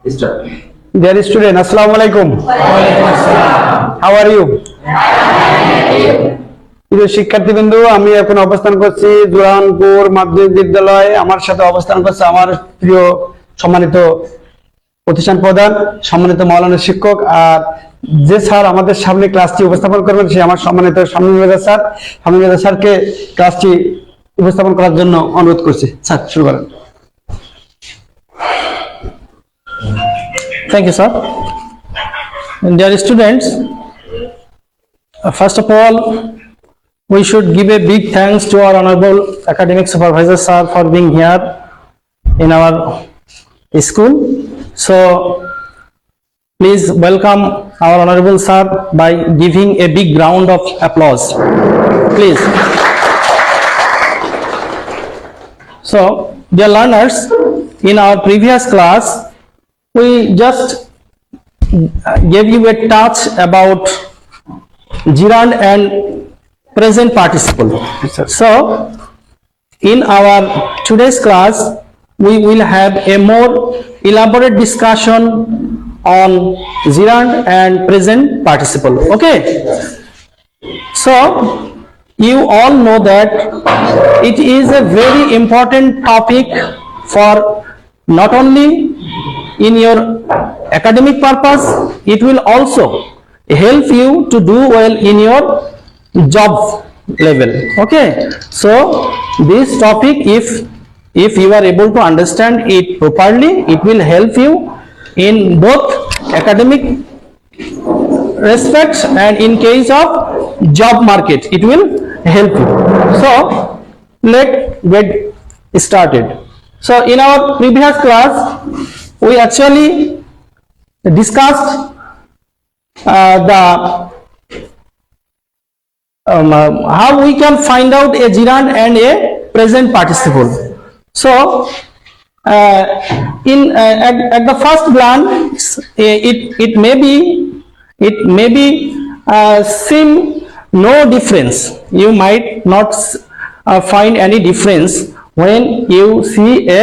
Dear student, Assalamu alaikum. How are you? প্রিয় শিক্ষার্থীবৃন্দ, আমি এখন অবস্থান করছি জোরানপুর মাধ্যমিক বিদ্যালয়। আমার সাথে অবস্থান করছে আমার প্রিয় সম্মানিত প্রতিষ্ঠান প্রধান, সম্মানিত মাওলানা শিক্ষক, আর যে স্যার আমাদের সামনে ক্লাসটি উপস্থাপন করবেন সে আমার সম্মানিত শামীম রেজা স্যার। শামীম রেজা স্যারকে ক্লাসটি উপস্থাপন করার জন্য অনুরোধ করছি। স্যার, শুরু করেন। Thank you, sir. Dear students, first of all, we should give a big thanks to our honorable academic supervisor sir for being here in our school. So, please welcome our honorable sir by giving a big round of applause. Please. So, dear learners, in our previous class, we just gave you a touch about gerund and present participle. So, in our today's class, we will have a more elaborate discussion on gerund and present participle. Okay? So, you all know that it is a very important topic for not only in your academic purpose, it will also help you to do well in your job level. Okay, so this topic, if you are able to understand it properly, it will help you in both academic respects and in case of job market, it will help you. So let's get started. So in our previous class, we actually discussed how we can find out a gerund and a present participle. So at the first glance, it may be seem no difference. You might not find any difference when you see a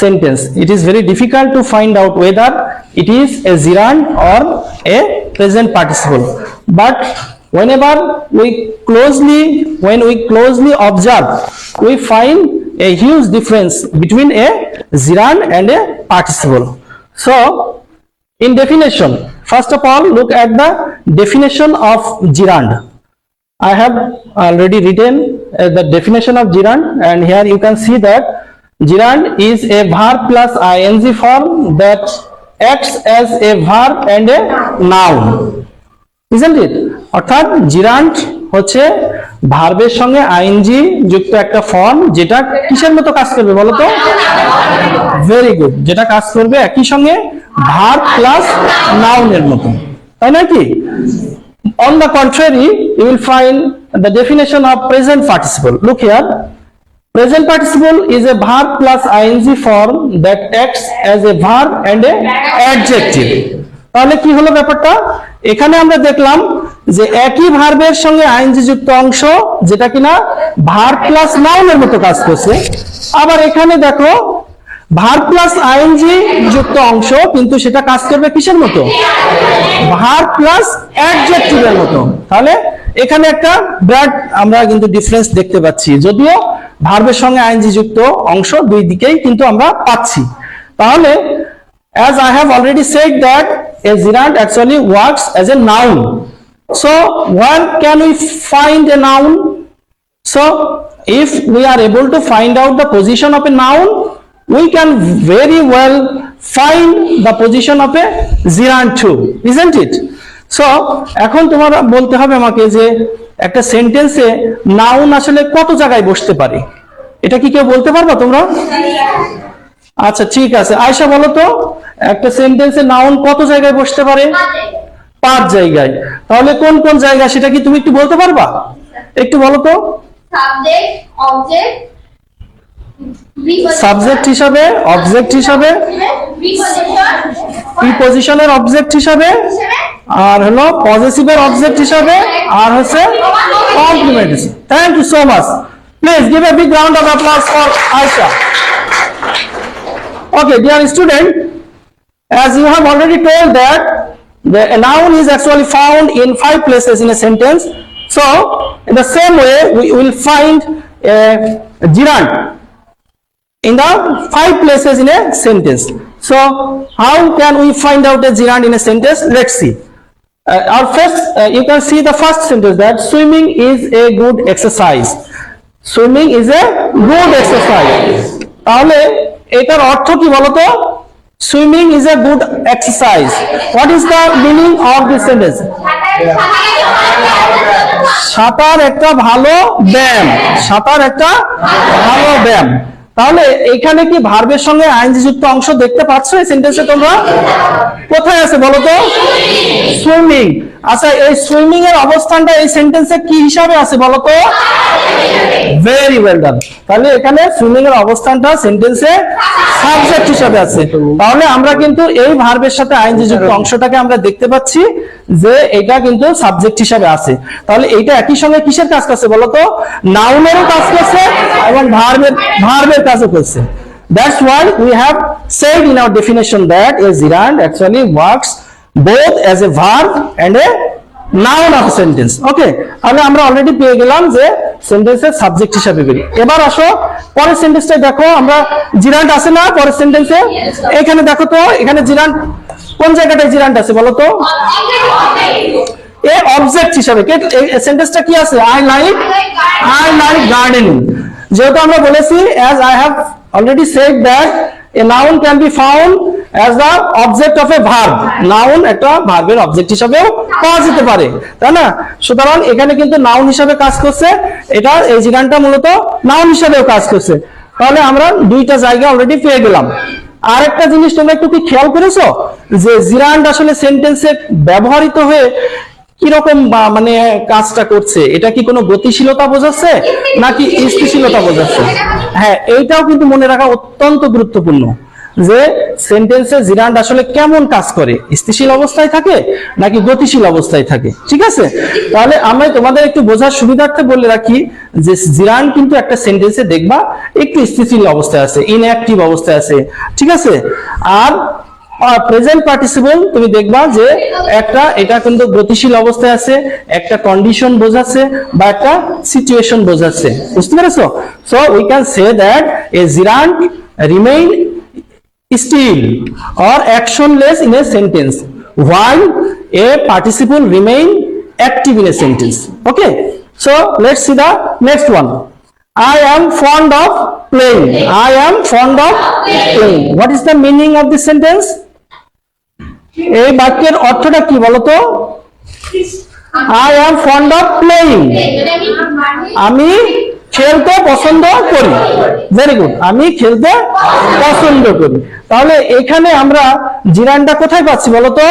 sentence. It is very difficult to find out whether it is a gerund or a present participle. But when we closely observe, we find a huge difference between a gerund and a participle. So, in definition, first of all, look at the definition of gerund. I have already written the definition of gerund, and here you can see that gerund is a verb plus ing form that acts as a verb and a noun, isn't it? অর্থাৎ gerund হচ্ছে ভার্বের সঙ্গে ING যুক্ত একটা form, যেটা কিসের মতো কাজ করবে বলো তো? ভেরি গুড, যেটা কাজ করবে একই সঙ্গে ভার্ব প্লাস নাউনের মতো, তাই নাকি? On the contrary, you will find the definition of present participle. Look here. Present participle is a verb plus ing form that acts as a verb and a adjective. তাহলে কি হলো ব্যাপারটা? এখানে আমরা দেখলাম যে একই ভার্বের সঙ্গে আইএনজি যুক্ত অংশ, যেটা কিনা ভার্ব প্লাস নাউনের মতো কাজ করছে। আবার এখানে দেখো ভার্ব প্লাস আইএনজি যুক্ত অংশ, কিন্তু সেটা কাজ করবে কিসের মতো? ভার্ব প্লাস অ্যাডজেক্টিভের মতো। তাহলে এখানে একটা বিরাট আমরা কিন্তু ডিফারেন্স দেখতে পাচ্ছি, যদিও ভার্বের সঙ্গে আইএনজি যুক্ত অংশ দুই দিকেই কিন্তু আমরা পাচ্ছি। তাহলে as I have already said that a gerund actually works as a noun. So where can we find a noun? So if we are able to find out the position of a noun, we can very well find the position of a gerund too, isn't it? So এখন তোমরা বলতে হবে আমাকে যে একটা সেন্টেন্সে noun আসলে কত জায়গায় বসতে পারে, এটা কি কেউ বলতে পারবা তোমরা? আচ্ছা, ঠিক আছে, আয়শা বলো তো, একটা সেন্টেন্সে নাউন কত জায়গায় বসতে পারে? 5 জায়গায়। তাহলে কোন কোন জায়গা সেটা কি তুমি একটু বলতে পারবা? একটু বলো তো। সাবজেক্ট, অবজেক্ট, সাবজেক্ট হিসাবে, অবজেক্ট হিসাবে, প্রিপজিশনের অবজেক্ট হিসাবে, আর হলো পজেসিভের অবজেক্ট হিসাবে, আর হচ্ছে compliment. Thank you so much. Please give a big round of applause for Ayesha. Okay, dear student, As you have already told that a noun is actually found in 5 places in a sentence. So, in the same way, we will find a gerund in the 5 places in a sentence. So, how can we find out a gerund in a sentence? Let's see. Our first, you can see the first sentence that swimming is a good exercise. Swimming is a good exercise. তাহলে এটার অর্থ কি বলতো? Swimming is a good exercise. What is the meaning of this sentence? সাঁতার একটা ভালো ব্যায়াম। সাঁতার একটা ভালো ব্যায়াম। তাহলে এখানে কি ভার্বের সঙ্গে আইএনজি যুক্ত অংশ দেখতে পাচ্ছ এই সেন্টেন্সে তোমরা? কোথায় আছে বলো তো? সুইমিং। আচ্ছা, এই সুইমিং এর অবস্থানটা এই সেন্টেন্সে কি হিসাবে আছে বলো তো? Very well done. তাহলে এখানে সুইমিং এর অবস্থানটা সেন্টেন্সে সাবজেক্ট হিসাবে আছে। তাহলে আমরা কিন্তু এই ভার্বের সাথে আইএনজি যুক্ত অংশটাকে আমরা দেখতে পাচ্ছি যে এটা কিন্তু সাবজেক্ট হিসাবে আছে। তাহলে এইটা একই সঙ্গে কিসের কাজ করছে বলো তো? নাউনেরও কাজ করছে এবং ভার্বের কাজও করছে। That's why we have said in our definition that a gerund actually works both as a verb and a noun of a sentence. Okay, তাহলে আমরা অলরেডি পেয়ে গেলাম যে সেন্টেন্সের সাবজেক্ট হিসাবে বেরি। এবার আসো পরের সেন্টেন্সটা দেখো, আমরা জিরান্ড আছে না পরের সেন্টেন্সে? এখানে দেখো তো, এখানে জিরান্ড কোন জায়গাটায় জিরান্ড আছে বলো তো? এ অবজেক্ট হিসাবে। এই সেন্টেন্সটা কি আছে? I like gardening. যেহেতু আমরা বলেছি as I have already said that a noun can be found as the object of a verb. Noun একটা ভার্বের অবজেক্ট হিসাবেও পাওয়া যেতে পারে, তাই না? সুতরাং এখানে কিন্তু নাউন হিসাবে কাজ করছে, এটা এই জিরান্ডটা মূলত নাউন হিসাবেও কাজ করছে। তাহলে আমরা দুইটা জায়গা অলরেডি পেয়ে গেলাম। আরেকটা জিনিস তোমরা একটু কি খেয়াল করেছো যে জিরান্ড আসলে সেন্টেন্সে ব্যবহৃত হয়ে কিরকম মানে কাজটা করছে? এটা কি কোনো গতিশীলতা বোঝাচ্ছে নাকি স্থিতিশীলতা বোঝাচ্ছে? হ্যাঁ, এইটাও কিন্তু মনে রাখা অত্যন্ত গুরুত্বপূর্ণ যে সেন্টেন্সে জিরান্ড আসলে কেমন কাজ করে, স্থিতিশীল অবস্থায় থাকে নাকি গতিশীল অবস্থায় থাকে। ঠিক আছে, তাহলে আমরা তোমাদের একটু বোঝার সুবিধার্থে বলে রাখি যে জিরান্ড কিন্তু একটা সেন্টেন্সে দেখবা একটু স্থিতিশীল অবস্থায় আছে, ইনঅ্যাক্টিভ অবস্থায় আছে। ঠিক আছে, আর প্রেজেন্ট পার্টিসিপল তুমি দেখবা যে একটা এটা কিন্তু গতিশীল অবস্থায় আছে, একটা কন্ডিশন বোঝাচ্ছে বা একটা সিচুয়েশন বোঝাচ্ছে। বুঝতে পেরেছো? So we can say that a জিরান্ড remain still or actionless in a sentence while a participle remain active in a sentence. Okay, so let's see the next one. I am fond of playing. I am fond of playing. What is the meaning of this sentence? এই বাক্যের অর্থটা কি বলতো? I am fond of playing. আমি খেলতে পছন্দ করি। Very good, আমি খেলতে পছন্দ করি। তাহলে এখানে আমরা জিরান্ডটা কোথায় পাচ্ছি বলতো?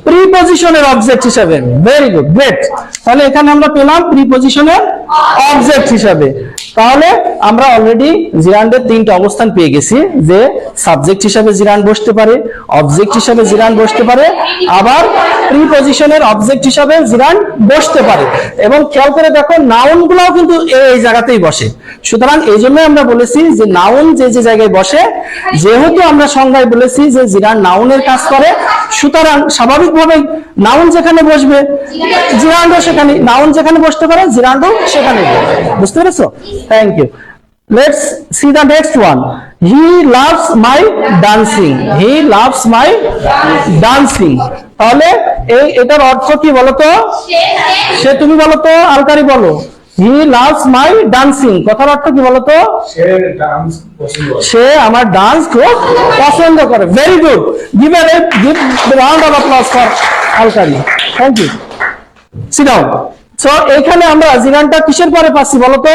প্রিপজিশনের অবজেক্ট হিসাবে। Very good, great. তাহলে এখানে আমরা পেলাম প্রিপজিশনের অবজেক্ট হিসাবে। তাহলে আমরা অলরেডি জিরান্ডের তিনটা অবস্থান পেয়ে গেছি যে সাবজেক্ট হিসাবে জিরান্ড বসতে পারে, অবজেক্ট হিসাবে জিরান্ড বসতে পারে, আবার প্রিপজিশনের অবজেক্ট হিসাবে জিরান্ড বসতে পারে। এবং খেয়াল করে দেখো নাউন গুলাও কিন্তু এই জায়গাতেই বসে। সুতরাং এই জন্য আমরা বলেছি যে নাউন যে যে জায়গায় বসে, যেহেতু আমরা সংজ্ঞায় বলেছি যে জিরান্ড নাউনের কাজ করে, সুতরাং স্বাভাবিকভাবে নাউন যেখানে বসবে জিরান্ডও সেখানে, নাউন যেখানে বসতে পারে জিরান্ডও সেখানে। বুঝতে পেরেছো? Thank you. Let's see the next one. He loves my dancing. He loves my dancing. তাহলে এটার অর্থ কি বলতো? সে, তুমি বলতো, আলকারি বলো। হি লাভস মাই ডান্সিং কথার অর্থ কি বলতো? সে আমার ডান্স খুব পছন্দ করে। Very good, give a round of applause for আলকারি। Thank you. Sit down. So এখানে আমরা জিরান্ডটা কিসের পরে পাচ্ছি বলতো?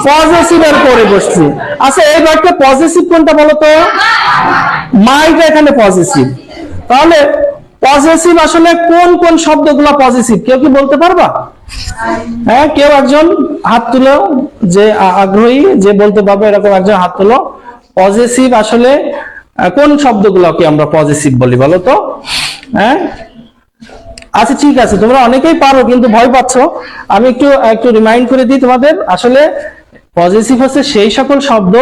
পজেসিভের পরে বসছি। আচ্ছা, এই বাক্যে পজেসিভ কোনটা বলতো? মাইটা এখানে পজেসিভ। তাহলে পজেসিভ আসলে কোন কোন শব্দগুলো পজেসিভ কেউ কি বলতে পারবা? হ্যাঁ, কেউ একজন হাত তুলো যে আগ্রহী, যে বলতে পারবে, এরকম একজন হাত তুলো। পজেসিভ আসলে কোন শব্দগুলোকে আমরা পজেসিভ বলি বলো তো? হ্যাঁ, আচ্ছা ঠিক আছে, তোমরা অনেকেই পারো কিন্তু ভয় পাচ্ছ। আমি একটু রিমাইন্ড করে দিই তোমাদের। আসলে পজিটিভ হচ্ছে সেই সকল শব্দ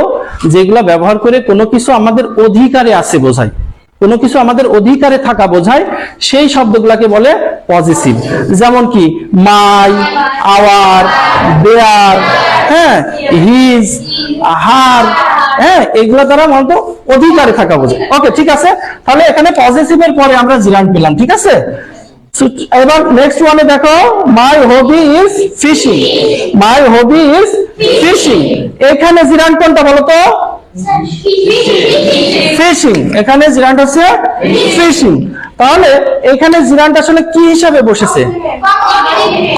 যেগুলো ব্যবহার করে কোনো কিছু আমাদের অধিকারে আছে বোঝায়, কোনো কিছু আমাদের অধিকারে থাকা বোঝায়, সেই শব্দগুলোকে বলে পজিটিভ। যেমন কি মাই, আওয়ার, দেয়ার, হ্যাঁ, হিজ, হার, হ্যাঁ, এগুলো দ্বারা মূলত অধিকারে থাকা বোঝায়। ওকে, ঠিক আছে, তাহলে এখানে পজিটিভের পরে আমরা জিরান্ড পেলাম, ঠিক আছে। So, এবার নেক্সট ওয়ানে দেখো, my hobby is fishing, my hobby is fishing, এখানে জিরান্ড কোনটা বলো তো? ফিশিং, এখানে জিরান্ড হচ্ছে ফিশিং। তাহলে এখানে জিরান্ড আসলে কি হিসাবে বসেছে?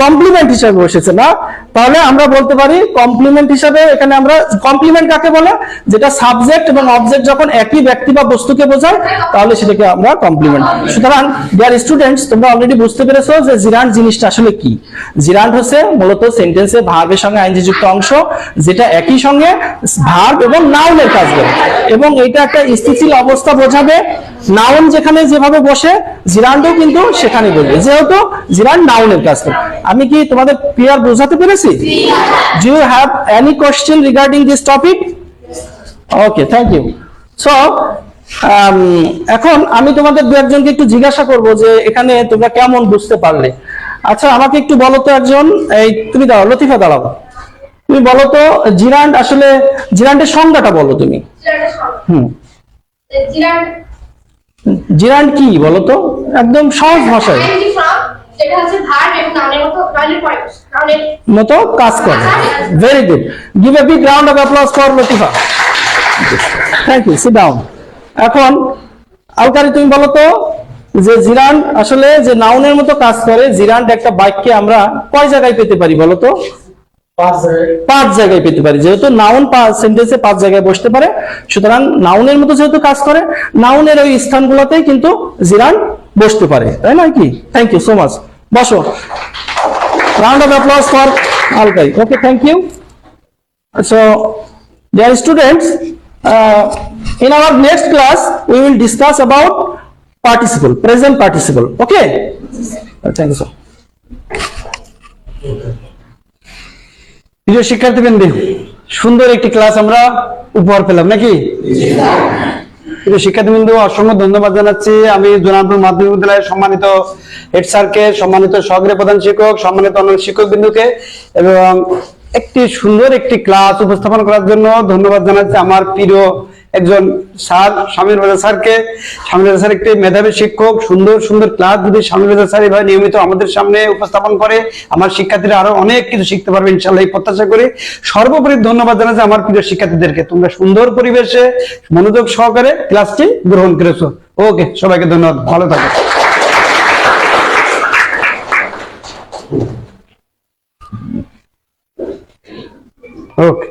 কমপ্লিমেন্ট হিসাবে বসেছে না? তাহলে আমরা বলতে পারি কমপ্লিমেন্ট হিসাবে, এখানে আমরা কমপ্লিমেন্ট কাকে বলে? যেটা সাবজেক্ট এবং অবজেক্ট যখন একই ব্যক্তি বা বস্তুকে বোঝায় তাহলে সেটাকে আমরা কমপ্লিমেন্ট। সুতরাং ডিয়ার স্টুডেন্টস, তোমরা অলরেডি বুঝতে পেরেছো যে জিরান্ড জিনিসটা আসলে কি। জিরান্ড হচ্ছে মূলত সেন্টেন্সে ভার্বের সঙ্গে আইএনজি যুক্ত অংশ, যেটা একই সঙ্গে ভার্ব এবং নাউনের কাজ করে, এবং এটা একটা স্থিতিশীল অবস্থা বোঝাবে। নাউন যেখানে যেভাবে বসে জিরান্ডও কিন্তু সেখানে বসবে, যেহেতু জিরান্ড নাউনের কাজ করে। আমি কি তোমাদের ক্লিয়ার বোঝাতে পেরেছি? Do you have any question regarding this topic? Okay, thank you. So এখন আমি তোমাদের দু একজনকে একটু জিজ্ঞাসা করব যে এখানে তোমরা কেমন বুঝতে পারলে। আচ্ছা, আমাকে একটু বলো তো, একজন, এই তুমি দাঁড়াও, লতিফা দাঁড়াও, তুমি বলো তো জিরান্ড আসলে, জিরান্ডের সংজ্ঞাটা বলো তুমি। জিরান্ড কি বলো তো, একদম সহজ ভাষায়। যেটা হচ্ছে ভার্ব এবং নাউনের মতো, নাউনের পরে নাউনের মতো কাজ করে। Very good, give a big round of applause for Latifa. Thank you, sit down. এখন আলকারি, তুমি বলো তো যে জিরান্ড আসলে যে নাউনের মতো কাজ করে, জিরান্ড একটা বাক্যে আমরা কয় জায়গায় পেতে পারি বলো তো? 5 জায়গায় পেতে পারি, যেহেতু নাউন সেন্টেন্সে 5 জায়গায় বসতে পারে। সুতরাং নাউনের মতো যেহেতু কাজ করে, নাউনের ওই স্থানগুলোতেই কিন্তু জিরান্ড বসতে পারে, তাই নয় কি? থ্যাংক ইউ সো মাচ, বসো। রাউন্ড অফ অ্যাপ্লজ ফর আলকাই। Okay, thank you. So dear students, in our next class we will discuss about participle, present participle. Okay, thank you sir. প্রিয় শিক্ষার্থীবৃন্দ, সুন্দর একটি ক্লাস আমরা উপহার পেলাম নাকি? প্রিয় শিক্ষার্থীবৃন্দ, অসংখ্য ধন্যবাদ জানাচ্ছি আমি জোনারপুর মাধ্যমিক বিদ্যালয়ের সম্মানিত হেড স্যারকে, সম্মানিত সহকারী প্রধান শিক্ষক, সম্মানিত অন্য শিক্ষক বিন্দুকে, এবং একটি সুন্দর একটি ক্লাস উপস্থাপন করার জন্য ধন্যবাদ জানাচ্ছি আমার প্রিয় একজন স্যার, শামীম রেজা স্যারকে। শামীম রেজা স্যার একটি মেধাবী শিক্ষক, সুন্দর সুন্দর ক্লাস যদি শামীম রেজা স্যার এভাবে নিয়মিত আমাদের সামনে উপস্থাপন করে, আমার শিক্ষার্থীরা আরো অনেক কিছু শিখতে পারবে ইনশাআল্লাহ, এই প্রত্যাশা করি। সর্বোপরি ধন্যবাদ জানাচ্ছি আমার প্রিয় শিক্ষার্থীদেরকে, তোমরা সুন্দর পরিবেশে মনোযোগ সহকারে ক্লাসটি গ্রহণ করেছো। ওকে, সবাইকে ধন্যবাদ, ভালো থাকো। ওকে।